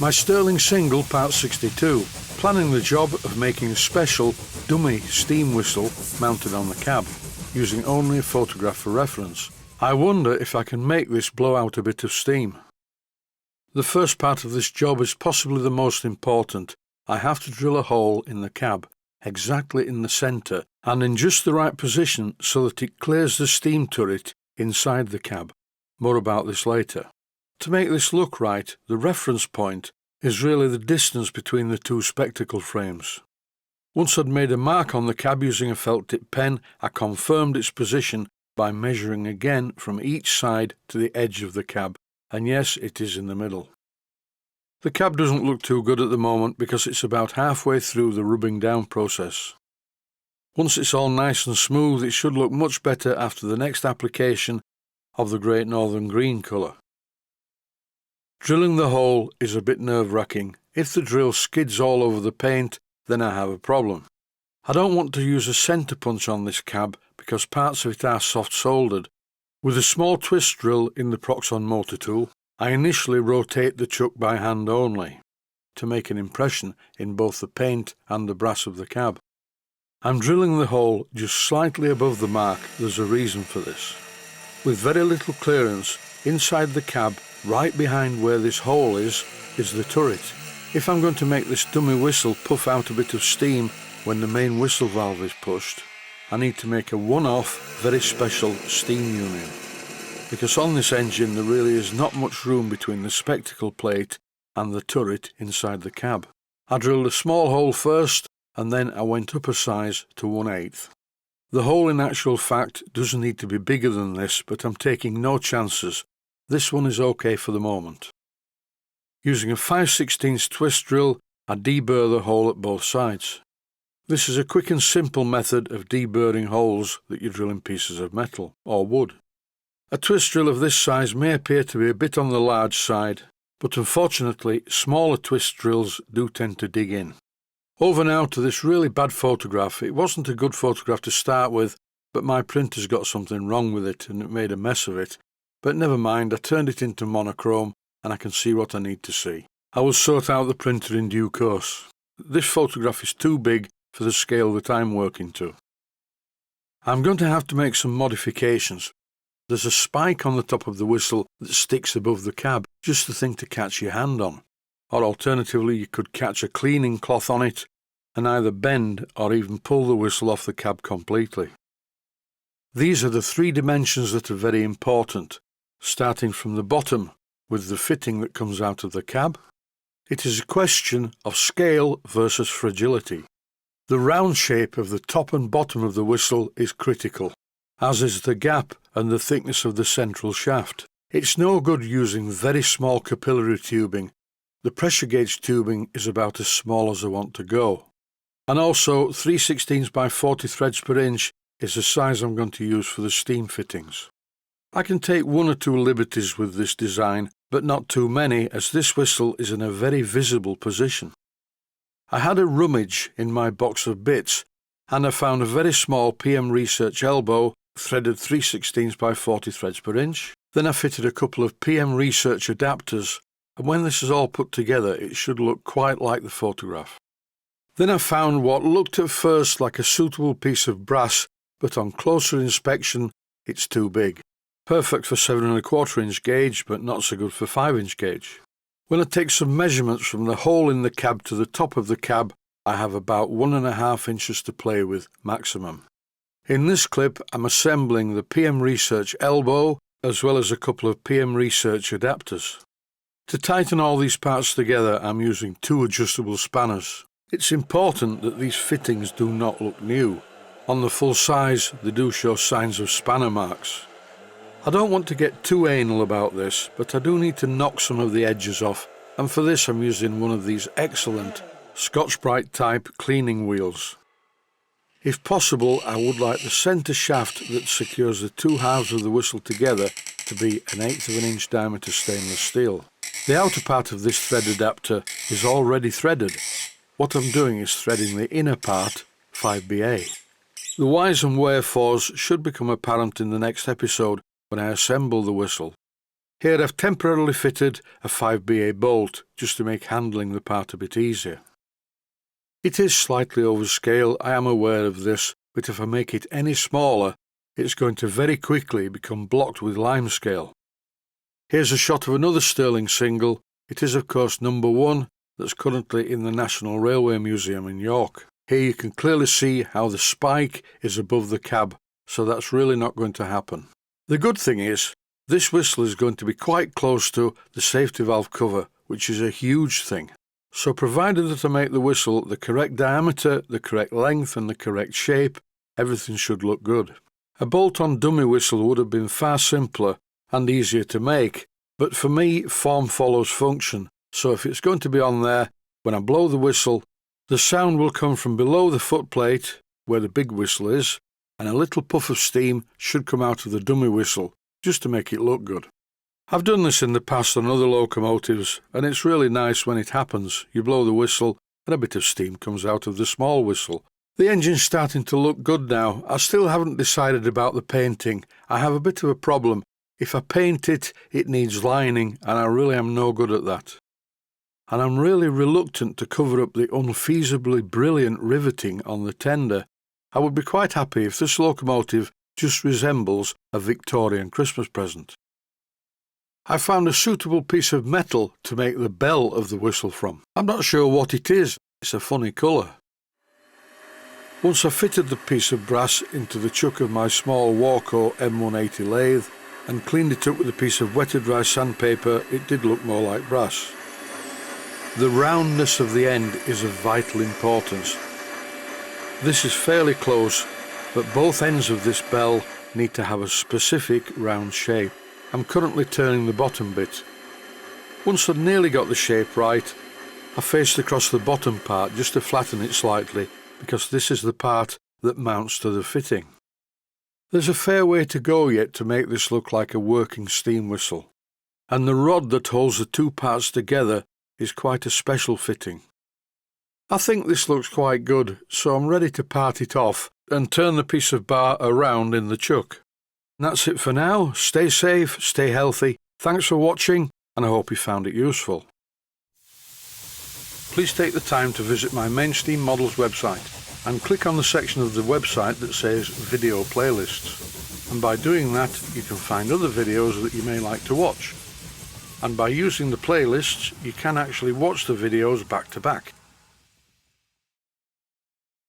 My Stirling single part 62, planning the job of making a special dummy steam whistle mounted on the cab, using only a photograph for reference. I wonder if I can make this blow out a bit of steam. The first part of this job is possibly the most important. I have to drill a hole in the cab, exactly in the centre, and in just the right position so that it clears the steam turret inside the cab. More about this later. To make this look right, the reference point is really the distance between the two spectacle frames. Once I'd made a mark on the cab using a felt tip pen, I confirmed its position by measuring again from each side to the edge of the cab, and yes, it is in the middle. The cab doesn't look too good at the moment because it's about halfway through the rubbing down process. Once it's all nice and smooth, it should look much better after the next application of the Great Northern Green colour. Drilling the hole is a bit nerve-wracking. If the drill skids all over the paint, then I have a problem. I don't want to use a centre punch on this cab because parts of it are soft soldered. With a small twist drill in the Proxon motor tool, I initially rotate the chuck by hand only, to make an impression in both the paint and the brass of the cab. I'm drilling the hole just slightly above the mark. There's a reason for this. With very little clearance, inside the cab, right behind where this hole is the turret. If I'm going to make this dummy whistle puff out a bit of steam when the main whistle valve is pushed, I need to make a one-off, very special steam union. Because on this engine there really is not much room between the spectacle plate and the turret inside the cab. I drilled a small hole first, and then I went up a size to 1/8. The hole in actual fact doesn't need to be bigger than this, but I'm taking no chances. This one is okay for the moment. Using a 5/16 twist drill, I deburr the hole at both sides. This is a quick and simple method of deburring holes that you drill in pieces of metal or wood. A twist drill of this size may appear to be a bit on the large side, but unfortunately smaller twist drills do tend to dig in. Over now to this really bad photograph. It wasn't a good photograph to start with, but my printer's got something wrong with it and it made a mess of it. But never mind, I turned it into monochrome and I can see what I need to see. I will sort out the printer in due course. This photograph is too big for the scale that I'm working to. I'm going to have to make some modifications. There's a spike on the top of the whistle that sticks above the cab, just the thing to catch your hand on. Or alternatively, you could catch a cleaning cloth on it and either bend or even pull the whistle off the cab completely. These are the 3 dimensions that are very important, starting from the bottom with the fitting that comes out of the cab. It is a question of scale versus fragility. The round shape of the top and bottom of the whistle is critical, as is the gap and the thickness of the central shaft. It's no good using very small capillary tubing. The pressure gauge tubing is about as small as I want to go. And also 3/16 by 40 threads per inch is the size I'm going to use for the steam fittings. I can take 1 or 2 liberties with this design, but not too many, as this whistle is in a very visible position. I had a rummage in my box of bits, and I found a very small PM Research elbow, threaded 3/16 by 40 threads per inch. Then I fitted a couple of PM Research adapters, and when this is all put together it should look quite like the photograph. Then I found what looked at first like a suitable piece of brass, but on closer inspection it's too big. Perfect for 7¼ inch gauge, but not so good for 5-inch gauge. When I take some measurements from the hole in the cab to the top of the cab, I have about 1½ inches to play with maximum. In this clip I'm assembling the PM Research elbow as well as a couple of PM Research adapters. To tighten all these parts together I'm using 2 adjustable spanners. It's important that these fittings do not look new. On the full size they do show signs of spanner marks. I don't want to get too anal about this, but I do need to knock some of the edges off, and for this I'm using one of these excellent Scotch-Brite type cleaning wheels. If possible, I would like the centre shaft that secures the 2 halves of the whistle together to be 1/8 inch diameter stainless steel. The outer part of this thread adapter is already threaded. What I'm doing is threading the inner part 5BA. The whys and wherefores should become apparent in the next episode when I assemble the whistle. Here I've temporarily fitted a 5BA bolt just to make handling the part a bit easier. It is slightly overscale, I am aware of this, but if I make it any smaller, it's going to very quickly become blocked with limescale. Here's a shot of another Stirling single. It is of course number 1 that's currently in the National Railway Museum in York. Here you can clearly see how the spike is above the cab, so that's really not going to happen. The good thing is, this whistle is going to be quite close to the safety valve cover, which is a huge thing. So provided that I make the whistle the correct diameter, the correct length and the correct shape, everything should look good. A bolt-on dummy whistle would have been far simpler and easier to make, but for me form follows function, so if it's going to be on there, when I blow the whistle, the sound will come from below the footplate, where the big whistle is, and a little puff of steam should come out of the dummy whistle, just to make it look good. I've done this in the past on other locomotives, and it's really nice when it happens. You blow the whistle, and a bit of steam comes out of the small whistle. The engine's starting to look good now. I still haven't decided about the painting. I have a bit of a problem. If I paint it, it needs lining, and I really am no good at that. And I'm really reluctant to cover up the unfeasibly brilliant riveting on the tender. I would be quite happy if this locomotive just resembles a Victorian Christmas present. I found a suitable piece of metal to make the bell of the whistle from. I'm not sure what it is, it's a funny colour. Once I fitted the piece of brass into the chuck of my small Warco M180 lathe and cleaned it up with a piece of wet dry sandpaper, it did look more like brass. The roundness of the end is of vital importance. This is fairly close, but both ends of this bell need to have a specific round shape. I'm currently turning the bottom bit. Once I'd nearly got the shape right, I faced across the bottom part just to flatten it slightly, because this is the part that mounts to the fitting. There's a fair way to go yet to make this look like a working steam whistle, and the rod that holds the two parts together is quite a special fitting. I think this looks quite good, so I'm ready to part it off and turn the piece of bar around in the chuck. And that's it for now. Stay safe, stay healthy. Thanks for watching, and I hope you found it useful. Please take the time to visit my main Steam Models website and click on the section of the website that says Video Playlists. And by doing that, you can find other videos that you may like to watch. And by using the playlists, you can actually watch the videos back to back.